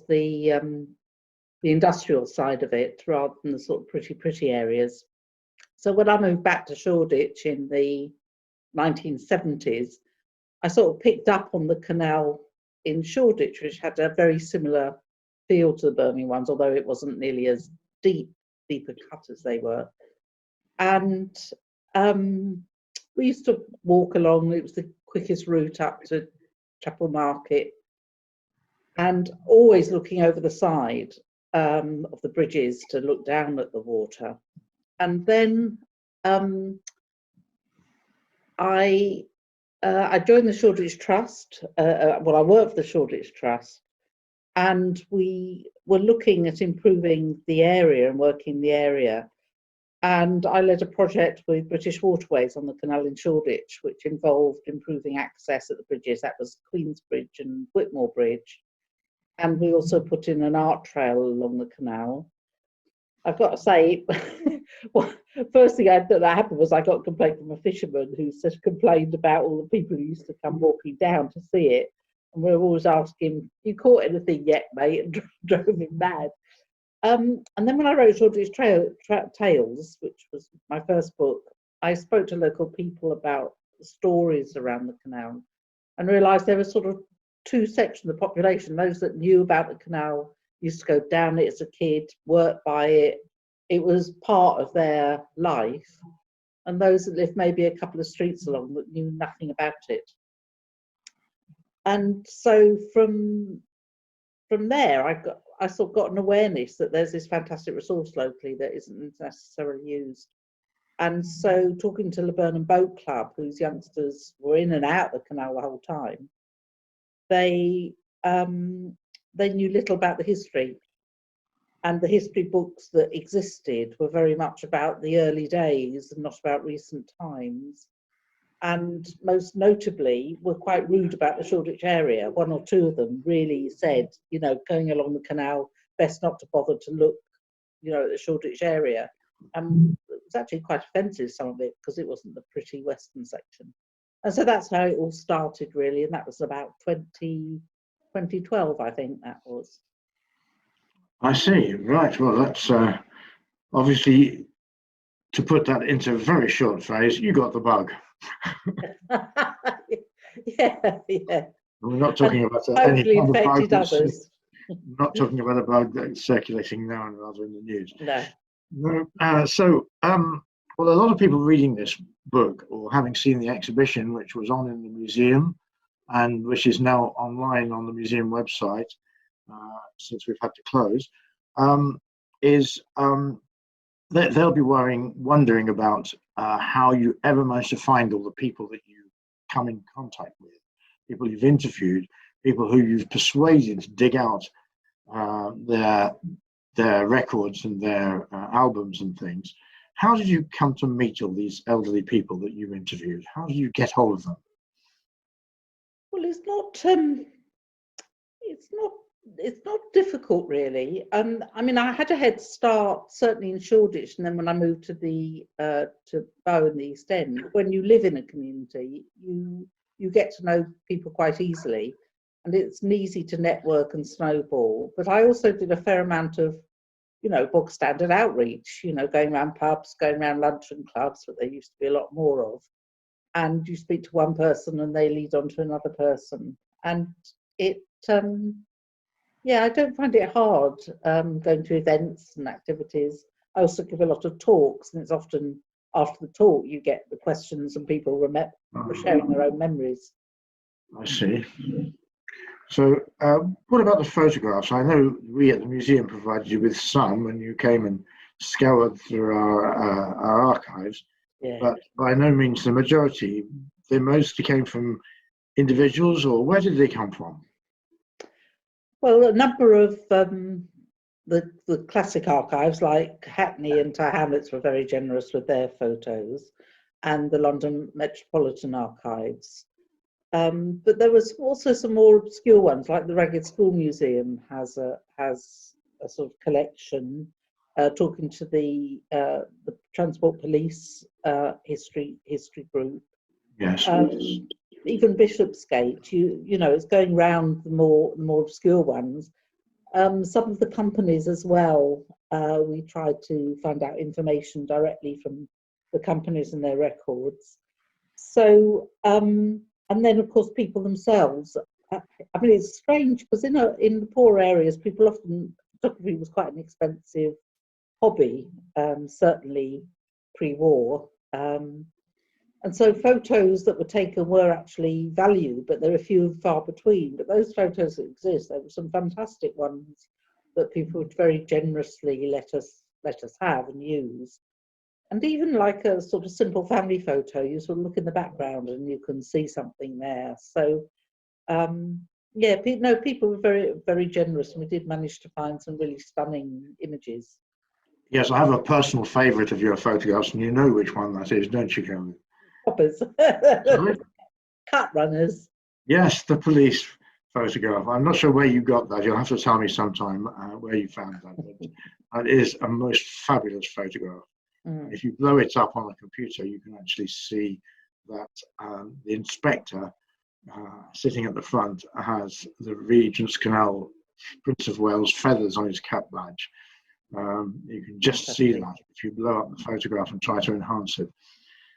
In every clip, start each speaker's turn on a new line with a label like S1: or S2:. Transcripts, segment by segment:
S1: the industrial side of it rather than the sort of pretty areas. So when I moved back to Shoreditch in the 1970s, I sort of picked up on the canal in Shoreditch, which had a very similar feel to the Birmingham ones, although it wasn't nearly as deeper cut as they were. And we used to walk along. It was the quickest route up to Chapel Market, and always looking over the side of the bridges to look down at the water. And then I joined the Shoreditch Trust. Well, I worked for the Shoreditch Trust, and we were looking at improving the area and working the area. And I led a project with British Waterways on the canal in Shoreditch, which involved improving access at the bridges. That was Queensbridge and Whitmore Bridge. And we also put in an art trail along the canal. I've got to say, well, first thing that happened was I got a complaint from a fisherman who complained about all the people who used to come walking down to see it. And we were always asking, "You caught anything yet, mate?" and drove him mad. And then when I wrote Shoreditch Tales, which was my first book, I spoke to local people about the stories around the canal and realised there were sort of two sections of the population: those that knew about the canal, used to go down it as a kid, work by it, it was part of their life, and those that lived maybe a couple of streets along that knew nothing about it. And so from there, I sort of got an awareness that there's this fantastic resource locally that isn't necessarily used. And so talking to Laburnum Boat Club, whose youngsters were in and out of the canal the whole time, they knew little about the history. And the history books that existed were very much about the early days and not about recent times. And most notably were quite rude about the Shoreditch area. One or two of them really said, you know, going along the canal, best not to bother to look, you know, at the Shoreditch area. And it was actually quite offensive, some of it, because it wasn't the pretty western section. And so that's how it all started, really. And that was about 2012, I think that was.
S2: I see. Right. Well, that's obviously, to put that into a very short phrase, you got the bug.
S1: yeah.
S2: We're not talking about
S1: hopefully
S2: any
S1: infected others.
S2: We're not talking about a bug that's circulating now and rather in the news.
S1: No.
S2: Well, a lot of people reading this book or having seen the exhibition, which was on in the museum and which is now online on the museum website, since we've had to close, they'll be wondering about how you ever managed to find all the people that you come in contact with, people you've interviewed, people who you've persuaded to dig out their records and their albums and things. How did you come to meet all these elderly people that you interviewed? How did you get hold of them?
S1: Well, it's not difficult, really. I mean, I had a head start certainly in Shoreditch, and then when I moved to Bow in the East End, when you live in a community, you get to know people quite easily, and it's easy to network and snowball. But I also did a fair amount of, you know, bog standard outreach, you know, going around pubs, going around luncheon clubs, what there used to be a lot more of. And you speak to one person and they lead on to another person. And it, I don't find it hard going to events and activities. I also give a lot of talks, and it's often after the talk you get the questions and people sharing their own memories.
S2: I see. So what about the photographs? I know we at the museum provided you with some when you came and scoured through our archives, but by no means the majority. They mostly came from individuals, or where did they come from? Well,
S1: a number of the classic archives like Hackney and Ty Hamlets were very generous with their photos, and the London Metropolitan Archives. But there was also some more obscure ones, like the Ragged School Museum has a sort of collection talking to the Transport Police history group.
S2: Yes.
S1: Even Bishopsgate, you know, it's going round the more obscure ones. Some of the companies as well, we tried to find out information directly from the companies and their records. So, and then of course people themselves. I mean, it's strange because in the poor areas, people often, photography was quite an expensive hobby, certainly pre-war. And so photos that were taken were actually valued, but there are few and far between. But those photos that exist, there were some fantastic ones that people would very generously let us have and use. And even like a sort of simple family photo, you sort of look in the background and you can see something there. So yeah, people were very, very generous, and we did manage to find some really stunning images.
S2: Yes, I have a personal favourite of your photographs, and you know which one that is, don't you, Carolyn?
S1: Poppers.
S2: Sorry?
S1: Cut runners.
S2: Yes, the police photograph. I'm not sure where you got that. You'll have to tell me sometime where you found that. But that is a most fabulous photograph. If you blow it up on a computer, you can actually see that the inspector sitting at the front has the Regent's Canal Prince of Wales feathers on his cap badge. You can just see that if you blow up the photograph and try to enhance it.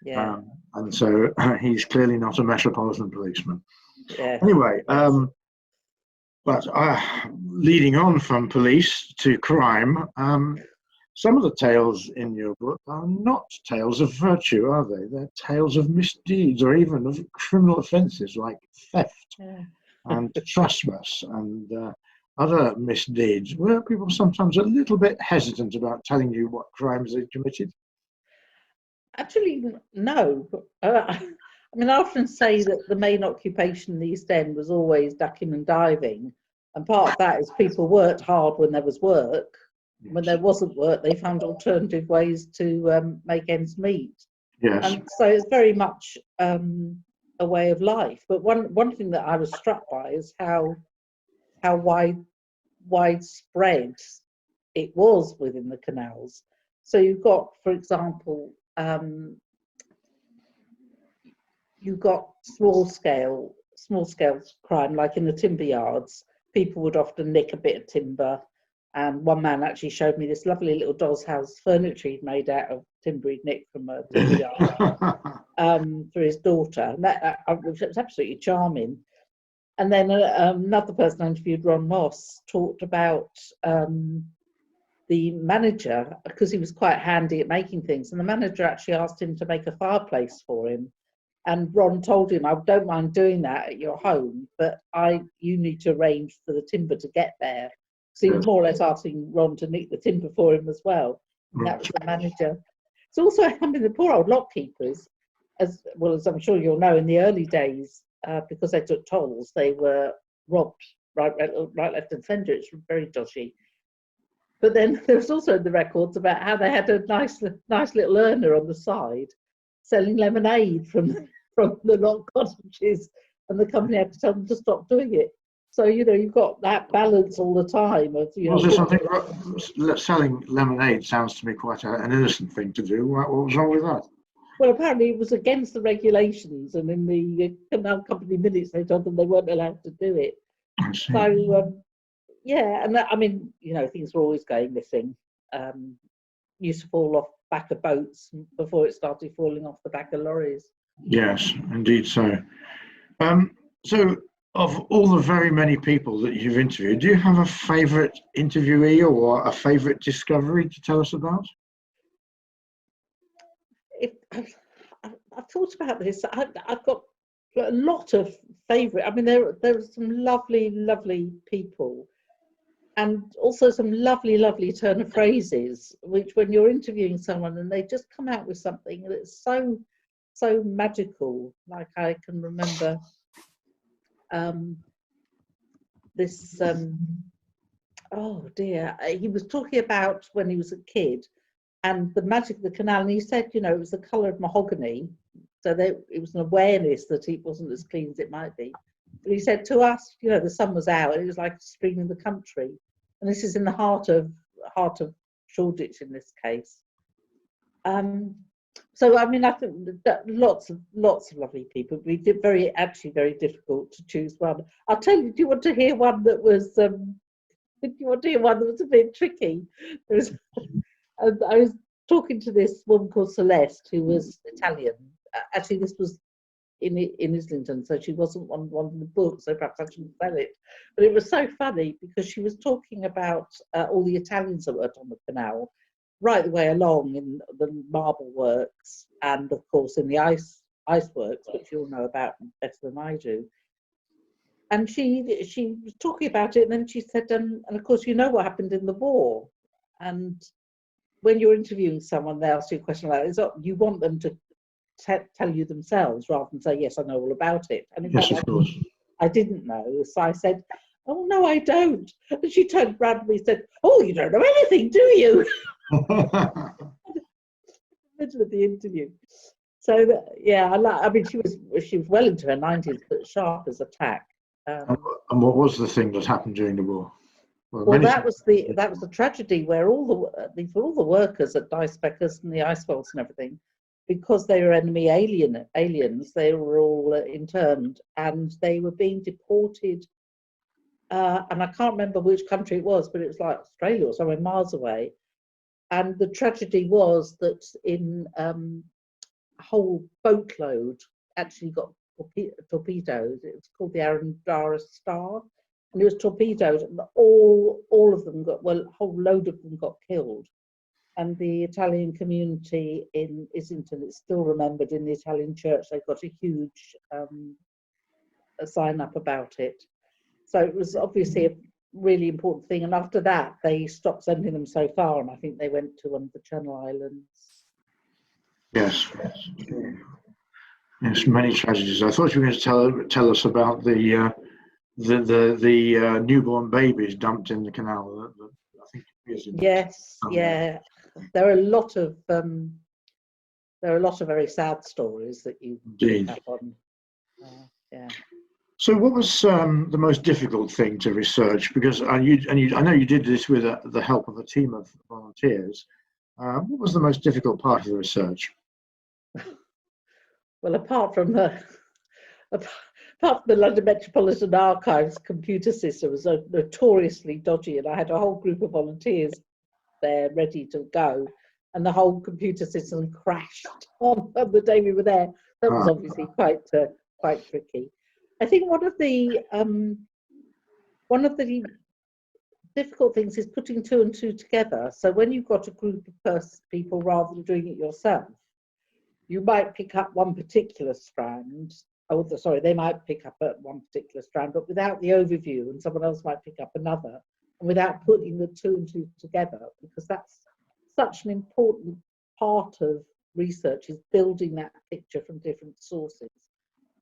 S1: Yeah.
S2: And so he's clearly not a metropolitan policeman.
S1: Yeah.
S2: Anyway, but leading on from police to crime, some of the tales in your book are not tales of virtue, are they? They're tales of misdeeds or even of criminal offences like theft and trespass and other misdeeds. Were people sometimes a little bit hesitant about telling you what crimes they committed?
S1: Actually, no. I mean, I often say that the main occupation in the East End was always ducking and diving. And part of that is people worked hard when there was work. When there wasn't work, they found alternative ways to make ends meet.
S2: Yes.
S1: And so it's very much a way of life. But one thing that I was struck by is how widespread it was within the canals. So you've got, for example, you've got small scale crime, like in the timber yards. People would often nick a bit of timber. And one man actually showed me this lovely little doll's house furniture he'd made out of timber he'd nicked from a timber yard for his daughter. And that was absolutely charming. And then another person I interviewed, Ron Moss, talked about the manager, because he was quite handy at making things. And the manager actually asked him to make a fireplace for him. And Ron told him, I don't mind doing that at your home, but you need to arrange for the timber to get there. So he was more or less asking Ron to nick the timber for him as well. And that was the manager. It's also, I mean, the poor old lock keepers, as well as I'm sure you'll know, in the early days, because they took tolls, they were robbed right, left and centre. It's very dodgy. But then there's also the records about how they had a nice little earner on the side selling lemonade from the lock cottages, and the company had to tell them to stop doing it. So, you know, you've got that balance all the time of, you know.
S2: Was there something, selling lemonade sounds to me quite an innocent thing to do. What was wrong with that?
S1: Well, apparently it was against the regulations, and in the canal company minutes they told them they weren't allowed to do it.
S2: I see.
S1: So, yeah, and that, I mean, you know, things were always going missing. Used to fall off back of boats before it started falling off the back of lorries.
S2: Yes, indeed so. So, of all the very many people that you've interviewed, do you have a favourite interviewee or a favourite discovery to tell us about?
S1: I've thought about this. I've got a lot of favourite. I mean, there are some lovely people, and also some lovely turn of phrases, which when you're interviewing someone and they just come out with something that's so magical. Like I can remember this, oh dear, he was talking about when he was a kid and the magic of the canal, and he said, you know, it was the colour of mahogany, so it was an awareness that it wasn't as clean as it might be. But he said to us, you know, the sun was out, it was like a spring in the country, and this is in the heart of Shoreditch in this case. So I mean, I think that lots of lovely people. We did very difficult to choose one. I'll tell you. Do you want to hear one that was Did you want to hear one that was a bit tricky? There was, I was talking to this woman called Celeste, who was Italian. Actually, this was in Islington, so she wasn't on one of the books, so perhaps I shouldn't sell it. But it was so funny because she was talking about all the Italians that worked on the canal, right the way along in the marble works, and of course in the ice works, which you'll know about better than I do. And she was talking about it, and then she said, and of course you know what happened in the war. And when you're interviewing someone, they ask you a question like this, you want them to tell you themselves rather than say, yes, I know all about it. And in
S2: Yes,
S1: fact,
S2: of course.
S1: I didn't know. So I said, oh, no, I don't. And she turned around to me and said, oh, you don't know anything, do you? In the middle of the interview. So, yeah, I mean, she was well into her 90s, but sharp as a tack.
S2: And what was the thing that happened during the war?
S1: Well, that was the tragedy where these were all the workers at Die Speckers and the Icefalls and everything, because they were enemy aliens. They were all interned, and they were being deported. And I can't remember which country it was, but it was like Australia or somewhere miles away. And the tragedy was that in a whole boatload actually got torpedoed. It was called the Arandara Star, and it was torpedoed, and all of them got, well, a whole load of them got killed. And the Italian community in Islington, it's still remembered in the Italian church. They got a huge a sign up about it. So it was obviously a really important thing. And after that, they stopped sending them so far, and I think they went to one of the Channel Islands.
S2: Yes. Yes, many tragedies. I thought you were going to tell us about the newborn babies dumped in the canal. I think it is.
S1: Yes, yeah. There are a lot of very sad stories that you pick up on. Yeah.
S2: So, what was the most difficult thing to research? Because I know you did this with the help of a team of volunteers. What was the most difficult part of the research?
S1: Well, apart from the London Metropolitan Archives computer system was notoriously dodgy, and I had a whole group of volunteers there ready to go, and the whole computer system crashed on the day we were there. That was obviously quite tricky. I think one of the difficult things is putting two and two together. So when you've got a group of people, rather than doing it yourself, you might pick up one particular strand. Oh, sorry, they might pick up one particular strand, but without the overview, and someone else might pick up another, and without putting the two and two together, because that's such an important part of research, is building that picture from different sources.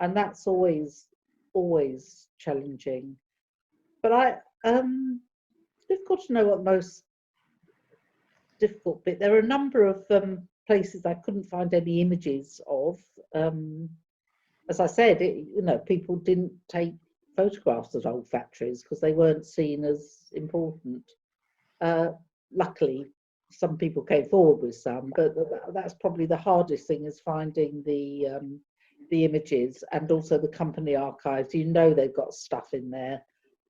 S1: And that's always challenging. But it's difficult to know what the most difficult bit. There are a number of places I couldn't find any images of. As I said, people didn't take photographs of old factories because they weren't seen as important. Luckily, some people came forward with some, but that's probably the hardest thing, is finding the images, and also the company archives. They've got stuff in there,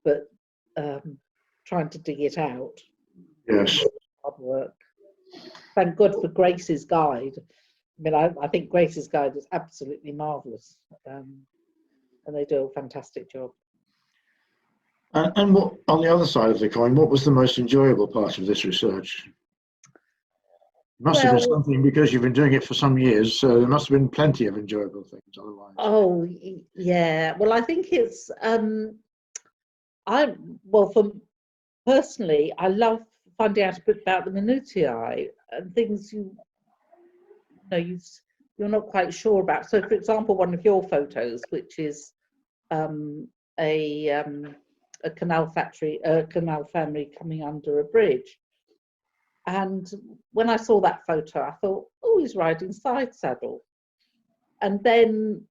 S1: but trying to dig it out.
S2: Yes.
S1: Hard work. Thank God for Grace's guide. I mean, I think Grace's guide is absolutely marvellous, and they do a fantastic job.
S2: And what, on the other side of the coin, what was the most enjoyable part of this research? It must have been something, because you've been doing it for some years, so there must have been plenty of enjoyable things otherwise.
S1: Oh, yeah. Well, I think it's, personally, I love finding out a bit about the minutiae and things you're not quite sure about. So, for example, one of your photos, which is a canal family coming under a bridge. And when I saw that photo, I thought, oh, he's riding side saddle. And then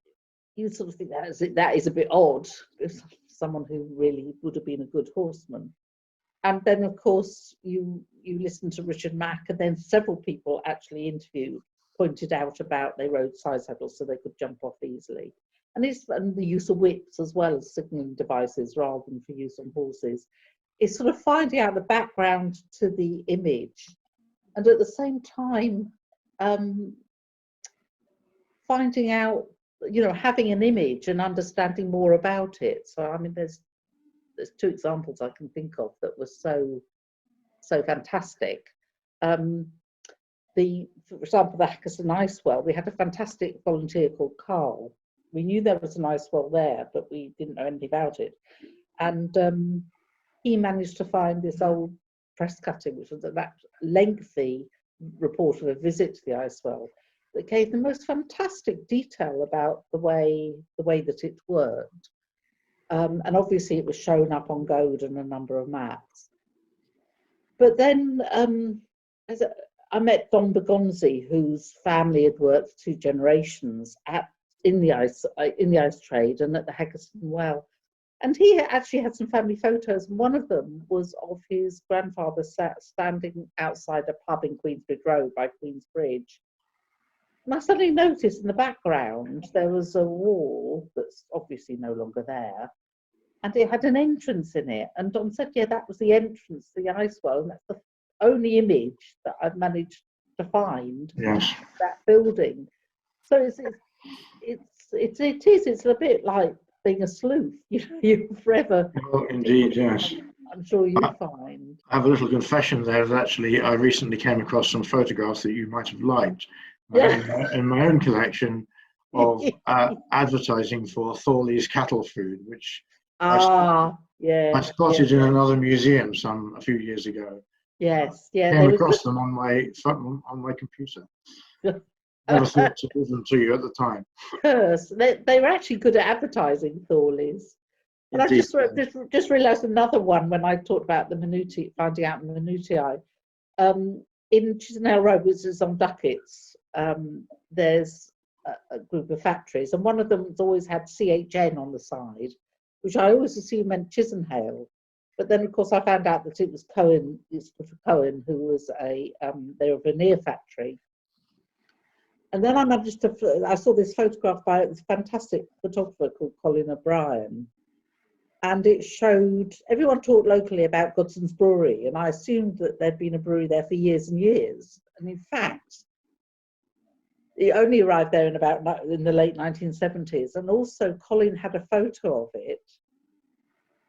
S1: you sort of think that is a bit odd, if someone who really would have been a good horseman. And then, of course, you listen to Richard Mack, and then several people actually interviewed pointed out about they rode side saddles so they could jump off easily. And the use of whips as well as signalling devices rather than for use on horses. it's sort of finding out the background to the image, and at the same time finding out, having an image and understanding more about it. So I mean, there's two examples I can think of that were so fantastic. For example, the Hackerson Ice Well, we had a fantastic volunteer called Carl. We knew there was an ice well there, but we didn't know anything about it. And he managed to find this old press cutting, which was that lengthy report of a visit to the ice well, that gave the most fantastic detail about the way that it worked. And obviously it was shown up on Goad and a number of maps. But then I met Don Bergonzi, whose family had worked 2 generations in the ice trade and at the Hackerson Well. And he actually had some family photos, and one of them was of his grandfather standing outside a pub in Queensbridge Road by Queensbridge. And I suddenly noticed in the background there was a wall that's obviously no longer there, and it had an entrance in it. And Don said, yeah, that was the entrance to the ice well, and that's the only image that I've managed to find.
S2: Yes.
S1: That building. So it's a bit like being a sleuth, you're forever.
S2: Well, indeed, yes.
S1: I'm sure you find.
S2: I have a little confession there that actually I recently came across some photographs that you might have liked in my own collection of advertising for Thorley's cattle food, which I spotted in another museum a few years ago.
S1: Yes, yeah.
S2: Came across them on my computer. Never thought to give them to you at the time.
S1: Yes, they were actually good at advertising, Thorley's. And I just realised another one when I talked about the finding out the minutiae. In Chisenhale Road, which is on Duckett's, there's a group of factories, and one of them has always had CHN on the side, which I always assumed meant Chisenhale. But then, of course, I found out that it was Cohen, Cohen, who was they're a veneer factory. And then I saw this photograph by this fantastic photographer called Colin O'Brien. And it showed, everyone talked locally about Godson's Brewery, and I assumed that there'd been a brewery there for years and years. And in fact, it only arrived there in the late 1970s. And also Colin had a photo of it.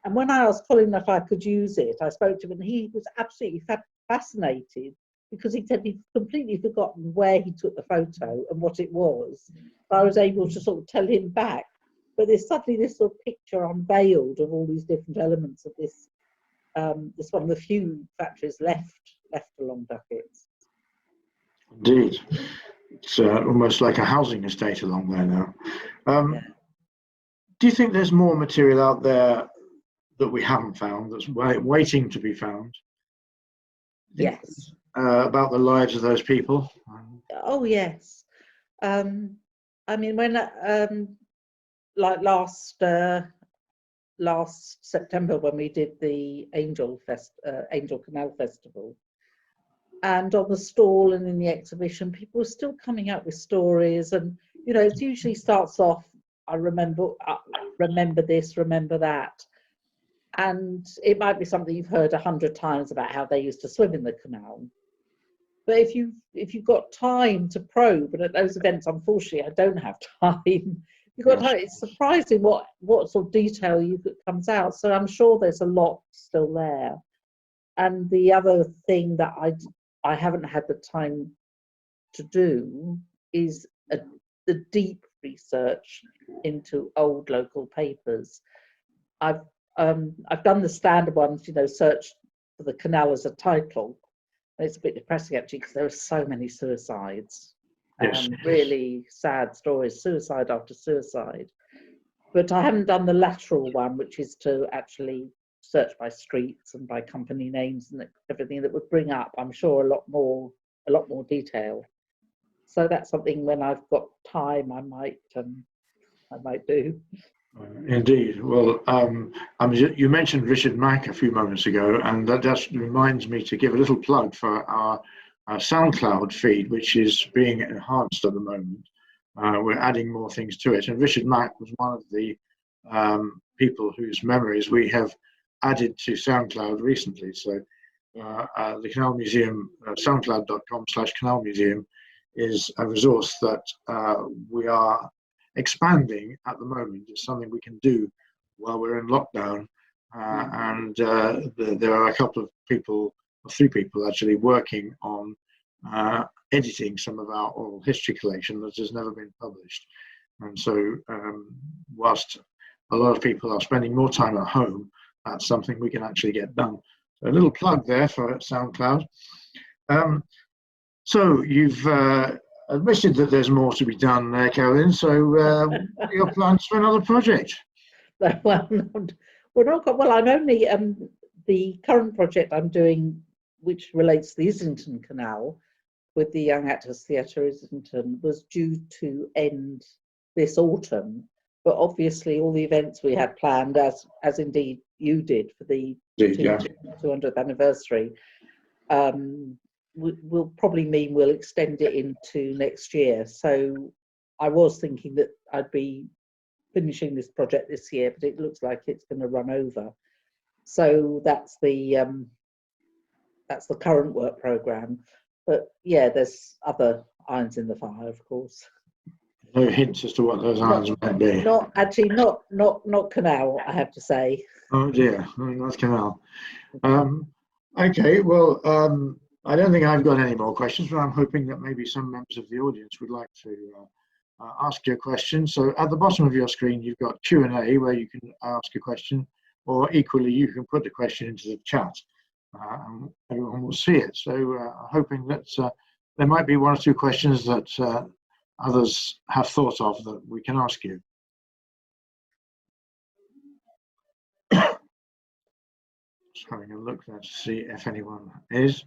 S1: And when I asked Colin if I could use it, I spoke to him, and he was absolutely fascinated, because he said he'd completely forgotten where he took the photo and what it was. I was able to sort of tell him back. But there's suddenly this sort of picture unveiled of all these different elements of this. This one of the few factories left along Duckett's.
S2: Indeed, it's almost like a housing estate along there now. Do you think there's more material out there that we haven't found, that's waiting to be found?
S1: Yes.
S2: About the lives of those people?
S1: Oh yes. I mean, when like last September, when we did the Angel Canal Festival, and on the stall and in the exhibition, people were still coming out with stories, and it usually starts off, I remember this, remember that. And it might be something you've heard 100 times about how they used to swim in the canal. But if you've got time to probe, and at those events, unfortunately, I don't have time. You've got time. It's surprising what sort of detail comes out. So I'm sure there's a lot still there. And the other thing that I haven't had the time to do is the deep research into old local papers. I've done the standard ones, search for the canal as a title. It's a bit depressing actually, because there are so many suicides.
S2: Yes.
S1: Really sad stories, suicide after suicide. But I haven't done the lateral one, which is to actually search by streets and by company names and everything that would bring up, I'm sure, a lot more detail. So that's something, when I've got time, I might do.
S2: Indeed. Well, you mentioned Richard Mack a few moments ago, and that just reminds me to give a little plug for our SoundCloud feed, which is being enhanced at the moment. We're adding more things to it, and Richard Mack was one of the people whose memories we have added to SoundCloud recently. So the Canal Museum, soundcloud.com/Canal Museum, is a resource that we are expanding at the moment. It's something we can do while we're in lockdown. And there are a couple of people, or 3 people actually, working on editing some of our oral history collection that has never been published. And so whilst a lot of people are spending more time at home, that's something we can actually get done. So a little plug there for SoundCloud. So you've admitted that there's more to be done there, Carolyn. So what are your plans for another project?
S1: Well, I'm only the current project I'm doing, which relates to the Islington Canal with the Young Actors Theatre Islington, was due to end this autumn. But obviously, all the events we had planned, as indeed you did for the 200th anniversary, will probably mean we'll extend it into next year. So I was thinking that I'd be finishing this project this year, but it looks like it's going to run over. So that's the current work programme. But yeah, there's other irons in the fire, of course.
S2: No hints as to what those irons might be.
S1: Not Canal, I have to say.
S2: Oh dear, not Canal. Okay, well, I don't think I've got any more questions, but I'm hoping that maybe some members of the audience would like to ask you a question. So at the bottom of your screen, you've got Q&A where you can ask a question, or equally, you can put the question into the chat and everyone will see it. So hoping that there might be 1 or 2 questions that others have thought of that we can ask you. Just having a look there to see if anyone is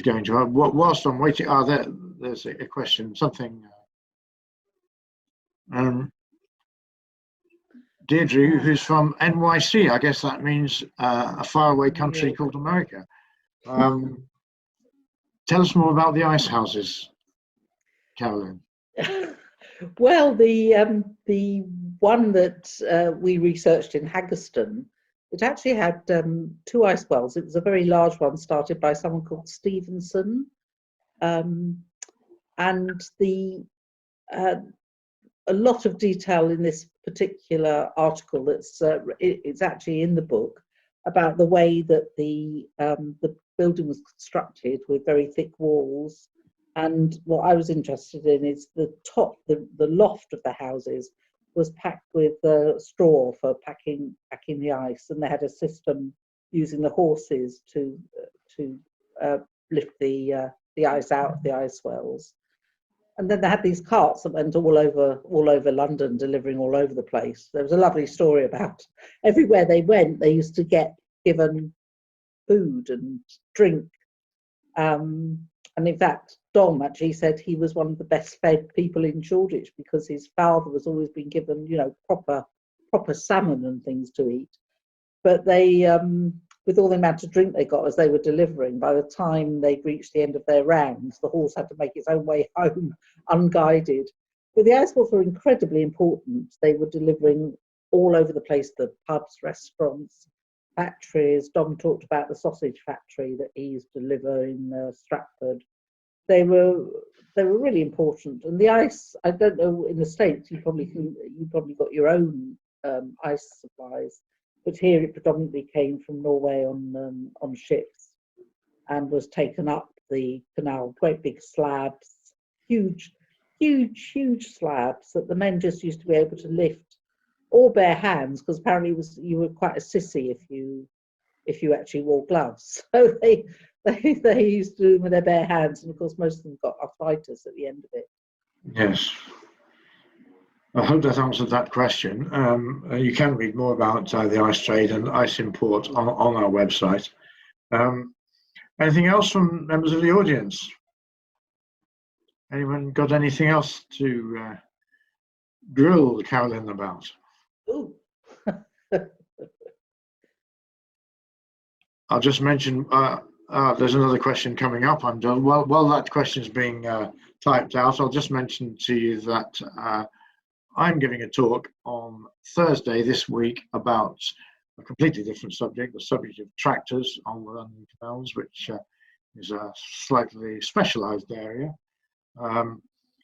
S2: going to. Whilst I'm waiting, there's a question. Something. Deirdre, who's from NYC, I guess that means a faraway country called America. Tell us more about the ice houses, Carolyn.
S1: Well, the one that we researched in Haggerston, it actually had 2 ice wells. It was a very large one started by someone called Stevenson, and a lot of detail in this particular article that's it's actually in the book about the way that the building was constructed with very thick walls. And what I was interested in is the top, the loft of the houses was packed with straw for packing the ice, and they had a system using the horses to lift the ice out of the ice wells. And then they had these carts that went all over London, delivering all over the place. There was a lovely story about everywhere they went, they used to get given food and drink. And in fact, Dom actually said he was one of the best fed people in Shoreditch because his father was always being given, proper salmon and things to eat. But they, with all the amount of drink they got as they were delivering, by the time they'd reached the end of their rounds, the horse had to make its own way home unguided. But the ice balls were incredibly important. They were delivering all over the place, the pubs, restaurants, factories. Dom talked about the sausage factory that he used to deliver in Stratford. They were really important. And the ice, I don't know, in the States you probably got your own ice supplies, but here it predominantly came from Norway on ships and was taken up the canal, great big slabs, huge slabs that the men just used to be able to lift all bare hands, because apparently you were quite a sissy if you actually wore gloves. So they used to do them with their bare hands, and of course most of them got arthritis at the end of it. Yes.
S2: I hope that answered that question. You can read more about the ice trade and ice import on our website. Anything else from members of the audience? Anyone got anything else to grill Carolyn about?
S1: Ooh.
S2: I'll just mention, there's another question coming up. I'm done. While that question is being typed out, I'll just mention to you that I'm giving a talk on Thursday this week about a completely different subject, the subject of tractors on the London Canals, which is a slightly specialised area.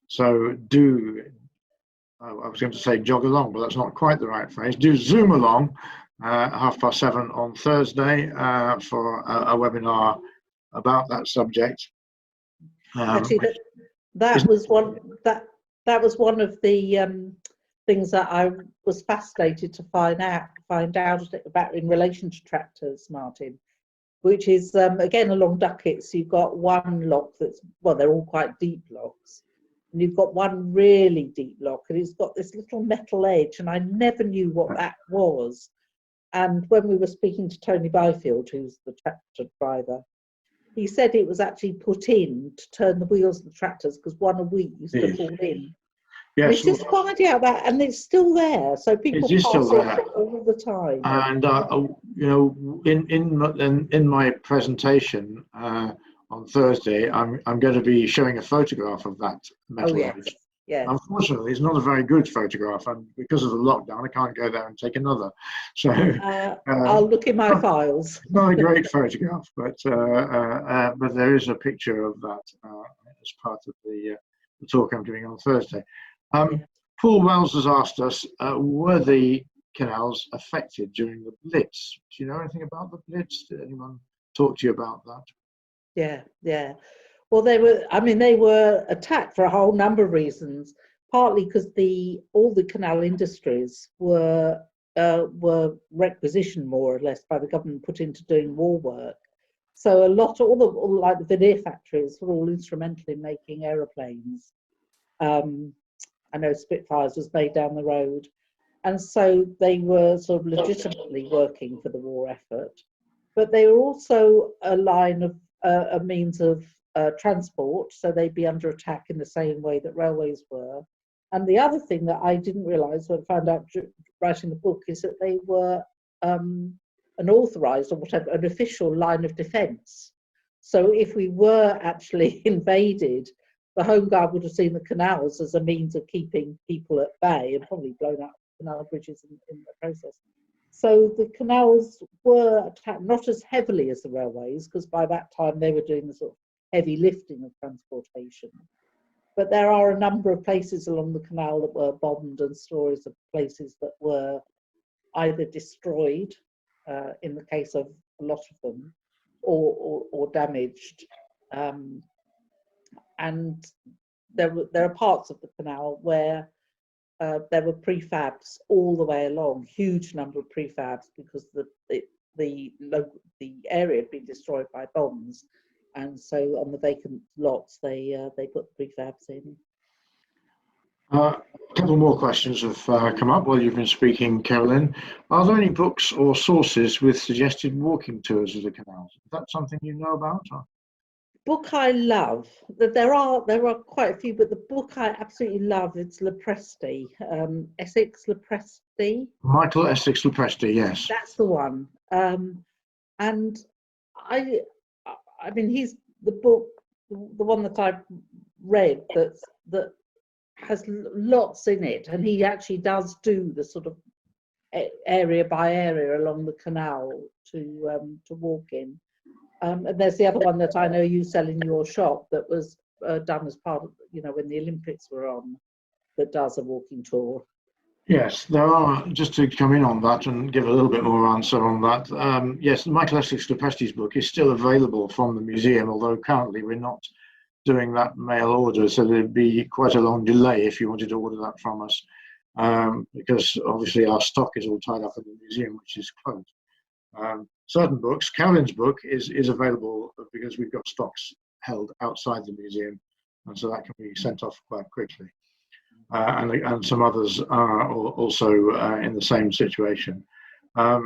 S2: So do, I was going to say jog along, but that's not quite the right phrase. Do zoom along 7:30 on Thursday for a webinar about that subject.
S1: Actually, that was one of the things that I was fascinated to find out about in relation to tractors, Martin, which is again along duckets. You've got one lock that's, well, they're all quite deep locks, and you've got one really deep lock, and it's got this little metal edge, and I never knew what that was. And when we were speaking to Tony Byfield, who's the tractor driver, he said it was actually put in to turn the wheels of the tractors because one of we used to fall in. Yes, it's just finding out that, and it's still there, so people pass it all the time.
S2: And you know, in my presentation on Thursday, I'm going to be showing a photograph of that metal edge.
S1: Yes.
S2: Unfortunately, it's not a very good photograph, and because of the lockdown, I can't go there and take another. So
S1: I'll look in my files.
S2: Not a great photograph, but there is a picture of that as part of the talk I'm giving on Thursday. Paul Wells has asked us, were the canals affected during the Blitz? Do you know anything about the Blitz? Did anyone talk to you about that?
S1: Yeah. Well, they were attacked for a whole number of reasons. Partly because all the canal industries were requisitioned more or less by the government, put into doing war work. So all like the veneer factories were all instrumental in making aeroplanes. I know Spitfires was made down the road, and so they were sort of legitimately working for the war effort. But they were also a means of transport, so they'd be under attack in the same way that railways were. And the other thing that I didn't realise when I found out writing the book is that they were an authorised, or whatever, an official line of defence. So if we were actually invaded, the Home Guard would have seen the canals as a means of keeping people at bay, and probably blown up canal bridges in the process. So the canals were attacked, not as heavily as the railways, because by that time they were doing the sort of heavy lifting of transportation. But there are a number of places along the canal that were bombed, and stories of places that were either destroyed, in the case of a lot of them, or damaged. And there are parts of the canal where there were prefabs all the way along, huge number of prefabs, because the area had been destroyed by bombs, and so on the vacant lots they put the prefabs in.
S2: A couple more questions have come up while you've been speaking, Carolyn. Are there any books or sources with suggested walking tours of the canals? Is that something you know about? Or?
S1: Book I love. There are quite a few, but the book I absolutely love, it's Lepresti, Essex Lepresti.
S2: Michael Essex Lepresti, yes.
S1: That's the one. And I mean, he's the book, the one that I've read that has lots in it, and he actually does do the sort of area by area along the canal to walk in. And there's the other one that I know you sell in your shop that was done as part of, when the Olympics were on, that does a walking tour.
S2: Yes, there are, just to come in on that and give a little bit more answer on that. Yes, Michael Essex Lepresti's book is still available from the museum, although currently we're not doing that mail order, so there'd be quite a long delay if you wanted to order that from us, because obviously our stock is all tied up in the museum, which is closed. Certain books, Carolyn's book is available because we've got stocks held outside the museum, and so that can be sent off quite quickly. And some others are also in the same situation. But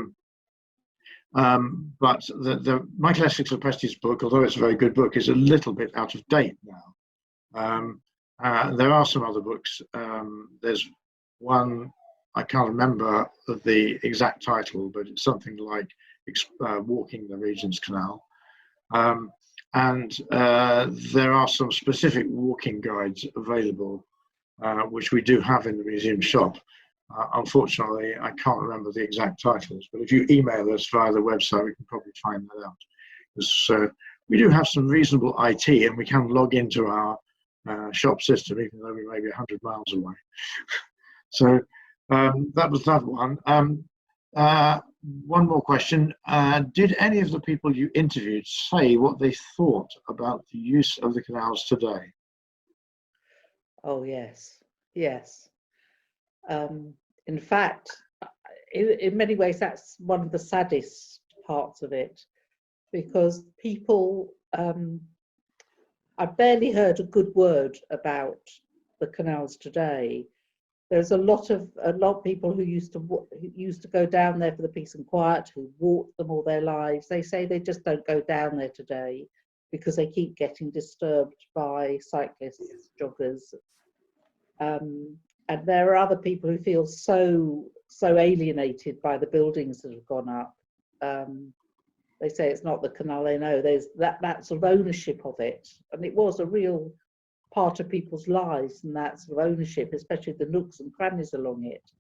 S2: the Michael Essex Lepresti's book, although it's a very good book, is a little bit out of date now. There are some other books. There's one, I can't remember the exact title, but it's something like Walking the Regent's Canal. And there are some specific walking guides available, which we do have in the museum shop. Unfortunately, I can't remember the exact titles, but if you email us via the website, we can probably find that out. Because we do have some reasonable IT, and we can log into our shop system, even though we may be 100 miles away. So that was that one. One more question. Did any of the people you interviewed say what they thought about the use of the canals today?
S1: Oh, yes, yes. In fact, in many ways, that's one of the saddest parts of it, because people, I've barely heard a good word about the canals today. There's a lot of people who used to go down there for the peace and quiet, who walked them all their lives. They say they just don't go down there today because they keep getting disturbed by cyclists, joggers. And there are other people who feel so alienated by the buildings that have gone up. They say it's not the canal they know. There's that sort of ownership of it, and it was a real part of people's lives, and that sort of ownership, especially the nooks and crannies along it.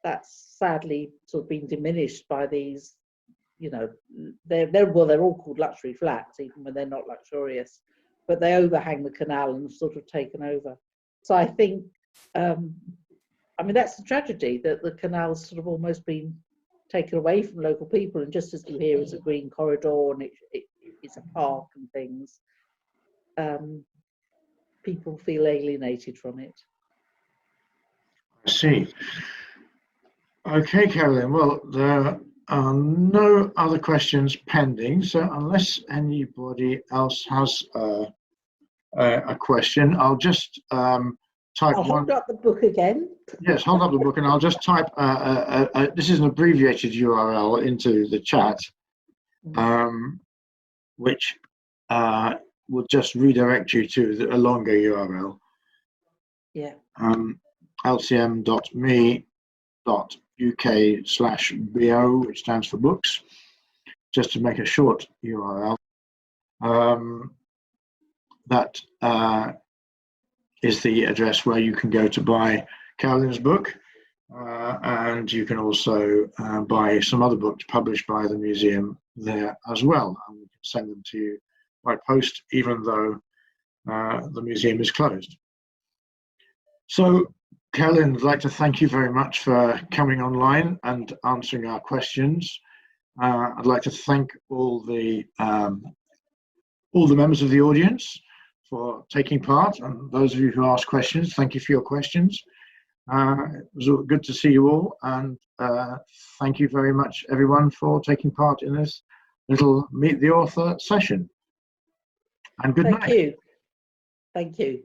S1: That's sadly sort of been diminished by these, you know, they're all called luxury flats, even when they're not luxurious, but they overhang the canal and sort of taken over. So I think, I mean, that's a tragedy that the canal's sort of almost been taken away from local people, and just as you hear, it's a green corridor and it's a park and things. People feel alienated from it.
S2: I see. Okay, Carolyn. Well, there are no other questions pending, so unless anybody else has a question, I'll just type
S1: I'll hold up the book again.
S2: Yes, hold up the book, and I'll just type. This is an abbreviated URL into the chat, which will just redirect you to a longer URL.
S1: Yeah.
S2: lcm.me.uk/bo, which stands for books, just to make a short URL. That is the address where you can go to buy Carolyn's book, and you can also buy some other books published by the museum there as well, and we can send them to you by post, even though the museum is closed. So, Carolyn, I'd like to thank you very much for coming online and answering our questions. I'd like to thank all the members of the audience for taking part, and those of you who asked questions, thank you for your questions. It was good to see you all, and thank you very much, everyone, for taking part in this little Meet the Author session. And good night.
S1: Thank you. Thank you.